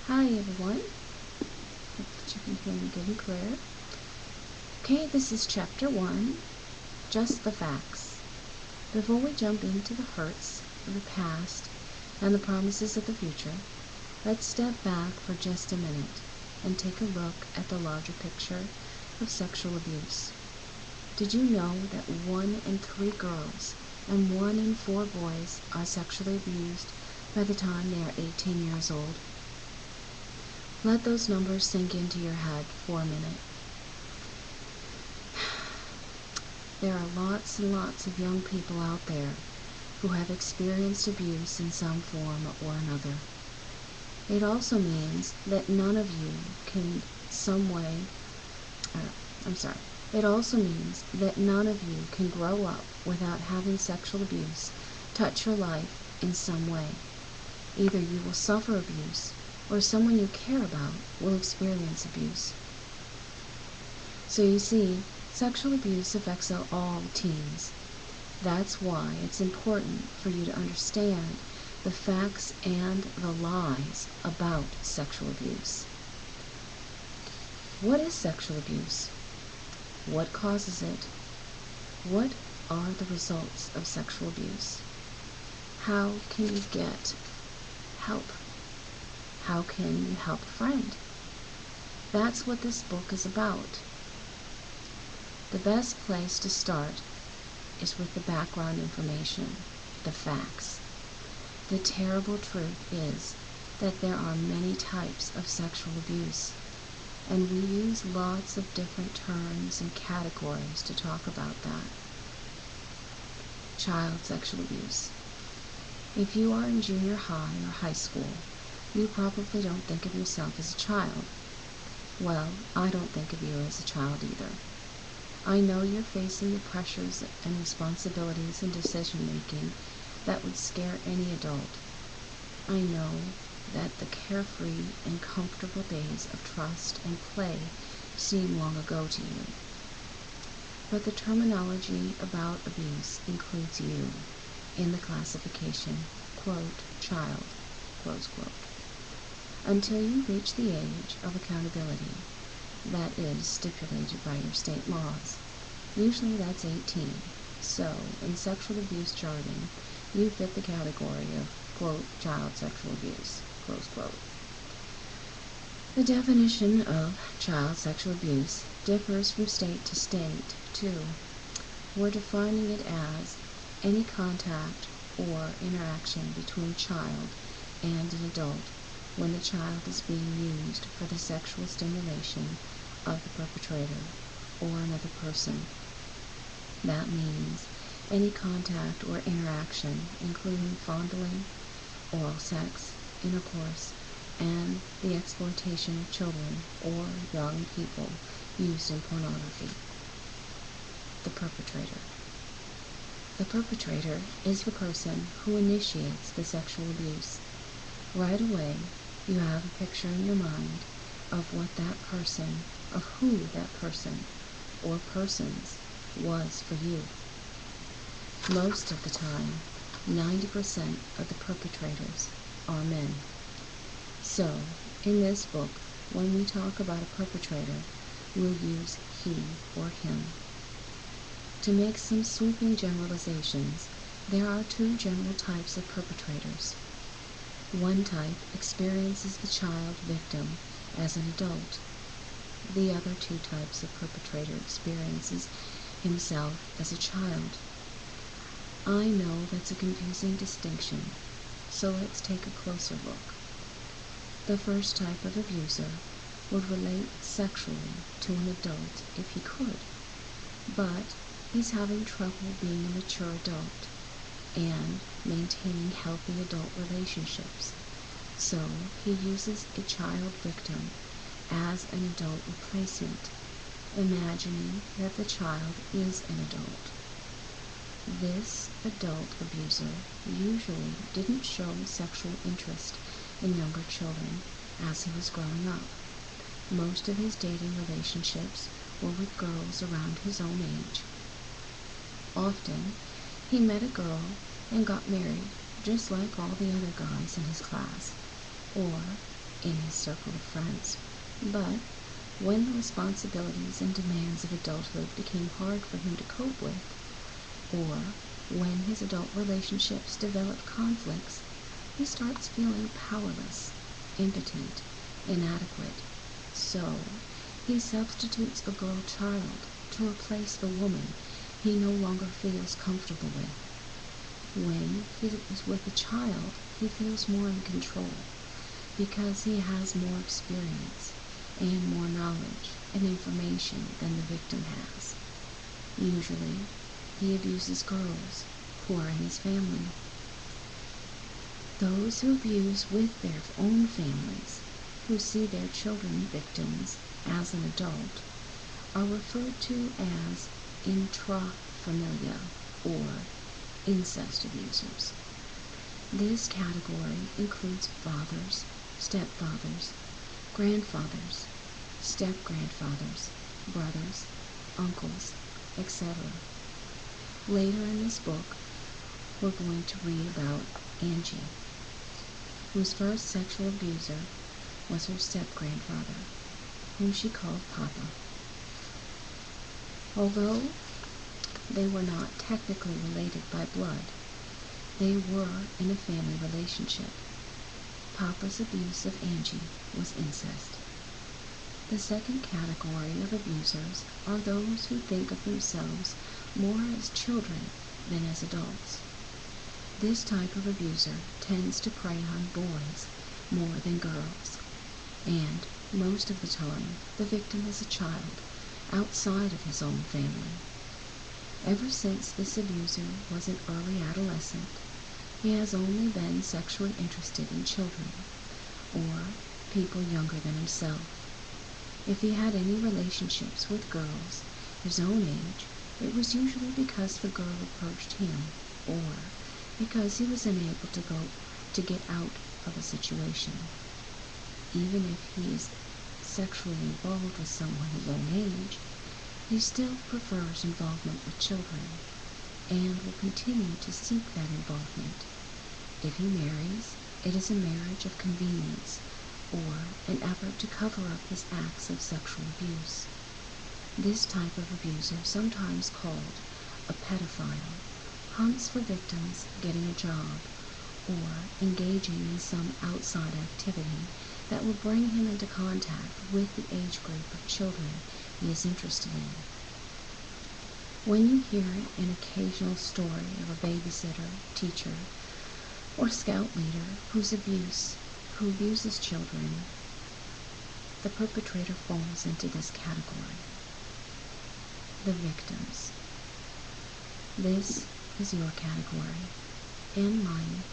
Hi everyone, hope that you can hear me good and clear. Okay, this is chapter 1, just the facts. Before we jump into the hurts of the past and the promises of the future, let's step back for just a minute and take a look at the larger picture of sexual abuse. Did you know that 1 in 3 girls and 1 in 4 boys are sexually abused by the time they are 18 years old? Let those numbers sink into your head for a minute. There are lots and lots of young people out there who have experienced abuse in some form or another. It also means that none of you can It also means that none of you can grow up without having sexual abuse touch your life in some way. Either you will suffer abuse or someone you care about will experience abuse. So you see, sexual abuse affects all teens. That's why it's important for you to understand the facts and the lies about sexual abuse. What is sexual abuse? What causes it? What are the results of sexual abuse? How can you get help? How can you help a friend? That's what this book is about. The best place to start is with the background information, the facts. The terrible truth is that there are many types of sexual abuse, and we use lots of different terms and categories to talk about that. Child sexual abuse. If you are in junior high or high school, you probably don't think of yourself as a child. Well, I don't think of you as a child either. I know you're facing the pressures and responsibilities and decision-making that would scare any adult. I know that the carefree and comfortable days of trust and play seem long ago to you. But the terminology about abuse includes you in the classification, quote, child, close quote. Until you reach the age of accountability that is stipulated by your state laws. Usually that's 18. So, in sexual abuse jargon, you fit the category of, quote, child sexual abuse, close quote. The definition of child sexual abuse differs from state to state, too. We're defining it as any contact or interaction between a child and an adult when the child is being used for the sexual stimulation of the perpetrator or another person. That means any contact or interaction, including fondling, oral sex, intercourse, and the exploitation of children or young people used in pornography. The perpetrator. The perpetrator is the person who initiates the sexual abuse. Right away, you have a picture in your mind of what that person, of who that person or persons was for you. Most of the time, 90% of the perpetrators are men. So, in this book, when we talk about a perpetrator, we'll use he or him. To make some sweeping generalizations, there are 2 general types of perpetrators. One type experiences the child victim as an adult. The other 2 types of perpetrator experiences himself as a child. I know that's a confusing distinction, so let's take a closer look. The first type of abuser would relate sexually to an adult if he could, but he's having trouble being a mature adult and maintaining healthy adult relationships. So he uses a child victim as an adult replacement, imagining that the child is an adult. This adult abuser usually didn't show sexual interest in younger children as he was growing up. Most of his dating relationships were with girls around his own age. Often, he met a girl and got married, just like all the other guys in his class. Or, in his circle of friends. But when the responsibilities and demands of adulthood became hard for him to cope with, or when his adult relationships develop conflicts, he starts feeling powerless, impotent, inadequate. So, he substitutes a girl child to replace the woman he no longer feels comfortable with. When he is with a child, he feels more in control because he has more experience and more knowledge and information than the victim has. Usually, he abuses girls who are in his family. Those who abuse with their own families, who see their children victims as an adult, are referred to as intrafamilial or incest abusers. This category includes fathers, stepfathers, grandfathers, step-grandfathers, brothers, uncles, etc. Later in this book, we're going to read about Angie, whose first sexual abuser was her step-grandfather, whom she called Papa. Although they were not technically related by blood, they were in a family relationship. Papa's abuse of Angie was incest. The second category of abusers are those who think of themselves more as children than as adults. This type of abuser tends to prey on boys more than girls, and most of the time the victim is a child outside of his own family. Ever since this abuser was an early adolescent, he has only been sexually interested in children, or people younger than himself. If he had any relationships with girls his own age, it was usually because the girl approached him, or because he was unable to get out of a situation. Even if he is sexually involved with someone his own age, he still prefers involvement with children, and will continue to seek that involvement. If he marries, it is a marriage of convenience, or an effort to cover up his acts of sexual abuse. This type of abuser, sometimes called a pedophile, hunts for victims getting a job, or engaging in some outside activity that will bring him into contact with the age group of children he is interested in. When you hear an occasional story of a babysitter, teacher, or scout leader who abuses children, the perpetrator falls into this category. The victims. This is your category, and mine,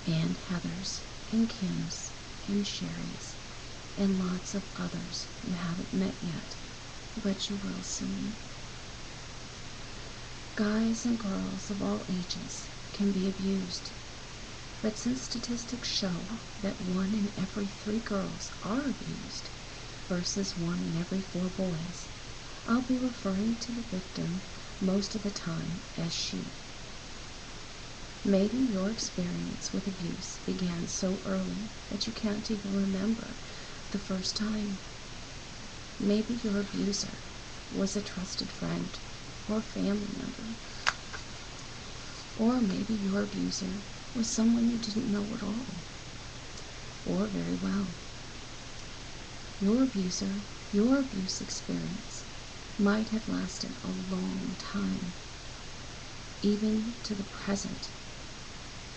and Heather's, and Kim's, and Sherry's, and lots of others you haven't met yet, but you will soon. Guys and girls of all ages can be abused, but since statistics show that 1 in every 3 girls are abused versus 1 in every 4 boys, I'll be referring to the victim most of the time as she. Maybe your experience with abuse began so early that you can't even remember the first time. Maybe your abuser was a trusted friend or family member. Or maybe your abuser was someone you didn't know at all, or very well. Your abuse experience might have lasted a long time, even to the present,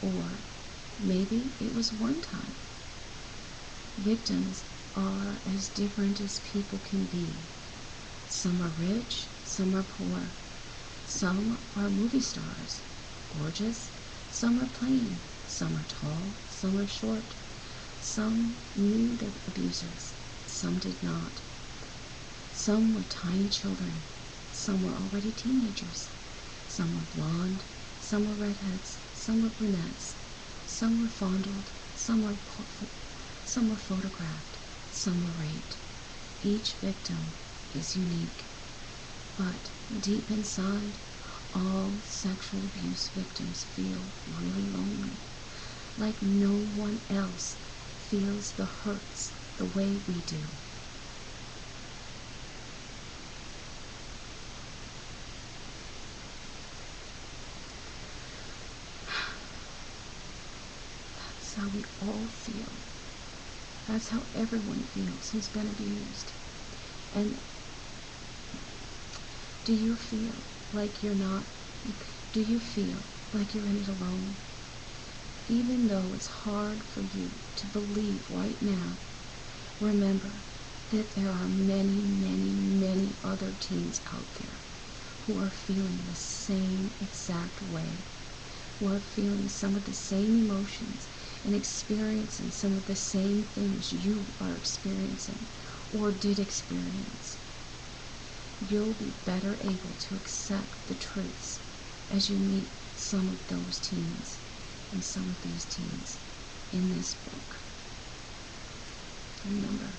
or maybe it was one time. Victims are as different as people can be. Some are rich, some are poor. Some are movie stars, gorgeous. Some are plain. Some are tall, some are short. Some knew their abusers, some did not. Some were tiny children. Some were already teenagers. Some were blonde. Some were redheads. Some were brunettes. Some were fondled. Some were photographed. Some were raped. Each victim is unique. But deep inside, all sexual abuse victims feel really lonely, like no one else feels the hurts the way we do. That's how we all feel. That's how everyone feels who's been abused. And do you feel like you're not, do you feel like you're in it alone? Even though it's hard for you to believe right now, remember that there are many, many, many other teens out there who are feeling the same exact way, who are feeling some of the same emotions and experiencing some of the same things you are experiencing or did experience. You'll be better able to accept the truths as you meet some of those teens and some of these teens in this book. Remember,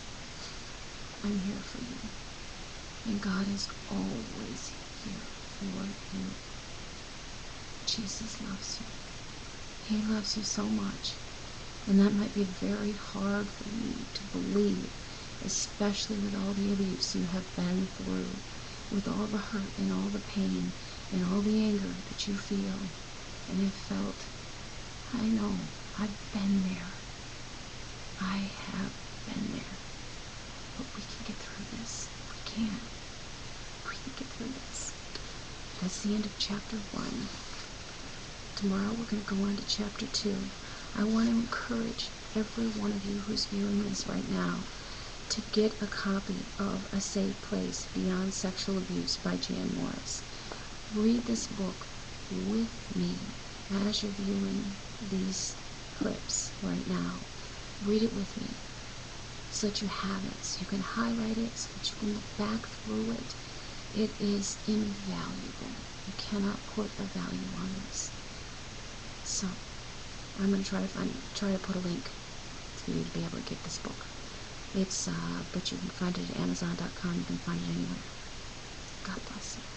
I'm here for you, and God is always here for you. Jesus loves you. He loves you so much, and that might be very hard for you to believe, especially with all the abuse you have been through, with all the hurt and all the pain and all the anger that you feel and have felt. I know, I've been there. I have been there. But we can get through this. We can. We can get through this. That's the end of chapter 1. Tomorrow we're going to go on to chapter 2. I want to encourage every one of you who's viewing this right now to get a copy of A Safe Place Beyond Sexual Abuse by Jan Morris. Read this book with me as you're viewing these clips right now. Read it with me so that you have it, so you can highlight it, so that you can look back through it. It is invaluable. You cannot put a value on this. So, I'm going to try to put a link for you to be able to get this book. But you can find it at Amazon.com. You can find it anywhere. God bless you.